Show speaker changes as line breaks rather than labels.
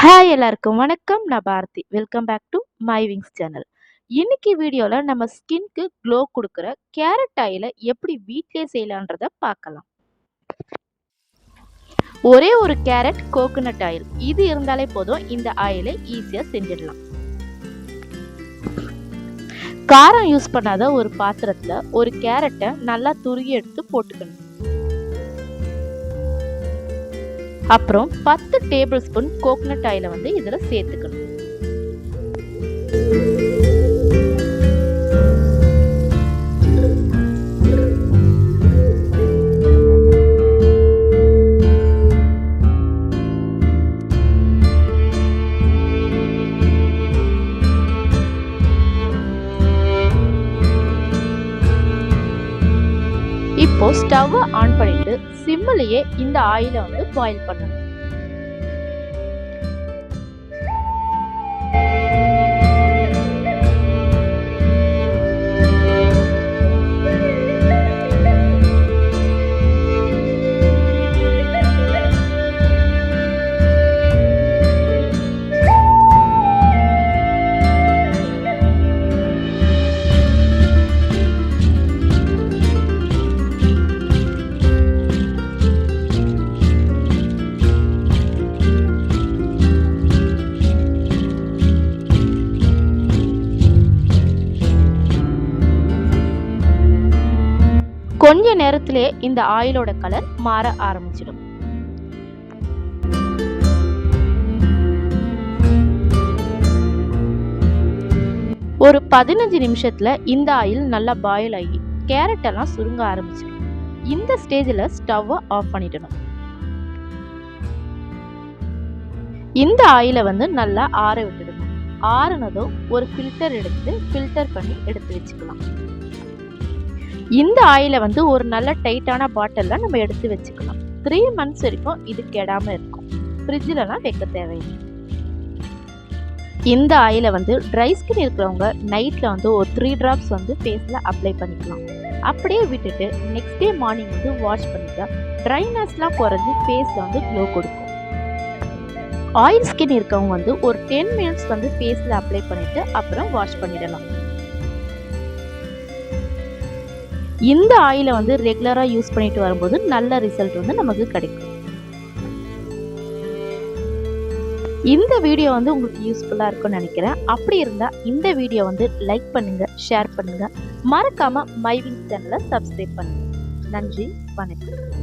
Hi எல்லாருக்கும் வணக்கம். நான் Bharathi. Welcome back to my Wings channel. இன்னைக்கு வீடியோல நம்ம ஸ்கின்க்கு க்ளோ குடுக்குற கேரட் ஆயில எப்படி வீட்லயே செய்யலான்றத பார்க்கலாம். ஒரே ஒரு கேரட் கோகனட் ஆயில் இது இருந்தாலே போதும், இந்த ஆயிலை ஈஸியா செஞ்சிடலாம். காரம் யூஸ் பண்ணாத ஒரு பாத்திரத்துல ஒரு கேரட்டை நல்லா துருகி எடுத்து போட்டுக்கணும். அப்புறம் 10 டேபிள் ஸ்பூன் கோகனட் ஆயிலை இதுல சேர்த்துக்கணும். இப்போ ஸ்டவ் ஆன் பண்ணிட்டு சிம்மிலேயே இந்த ஆயிலை பாயில் பண்ணணும். கொஞ்ச நேரத்திலே இந்த ஆயிலோட கலர் மாற ஆரம்பிச்சிடும். ஒரு 15 நிமிஷத்துல இந்த ஆயில் நல்லா பாயில் ஆகி கேரட் எல்லாம் சுருங்க ஆரம்பிச்சிடும். இந்த ஸ்டேஜ்ல ஸ்டவ் ஆஃப் பண்ணிடணும். இந்த ஆயிலை நல்லா ஆற விட்டுடணும். ஆறுனதும் ஒரு ஃபில்டர் எடுத்து ஃபில்டர் பண்ணி எடுத்து வச்சுக்கலாம். இந்த ஆயிலை ஒரு நல்ல டைட்டான பாட்டில்ல நம்ம எடுத்து வச்சுக்கலாம். 3 months வரைக்கும் இது கெடாம இருக்கும். ஃப்ரிட்ஜ்லலாம் வைக்க தேவையில்லை. இந்த ஆயிலை ட்ரை ஸ்கின் இருக்கிறவங்க நைட்ல ஒரு 3 drops ஃபேஸ்ல அப்ளை பண்ணிக்கலாம். அப்படியே விட்டுட்டு நெக்ஸ்ட் டே மார்னிங் வாஷ் பண்ணிட்டா ட்ரைனஸ்லாம் குறைஞ்சி ஃபேஸ்ல க்ளோ கொடுக்கும். ஆயில் ஸ்கின் இருக்கவங்க ஒரு 10 minutes ஃபேஸ்ல அப்ளை பண்ணிட்டு அப்புறம் வாஷ் பண்ணிடலாம். இந்த ஆயிலை ரெகுலரா யூஸ் பண்ணிட்டு வரும்போது நல்ல ரிசல்ட் நமக்கு கிடைக்கும். இந்த வீடியோ உங்களுக்கு யூஸ்ஃபுல்லா இருக்கும்னு நினைக்கிறேன். அப்படி இருந்தா இந்த வீடியோ லைக் பண்ணுங்க, ஷேர் பண்ணுங்க, மறக்காம மை விங்ஸ் சேனலை சப்ஸ்கிரைப் பண்ணுங்க. நன்றி, வணக்கம்.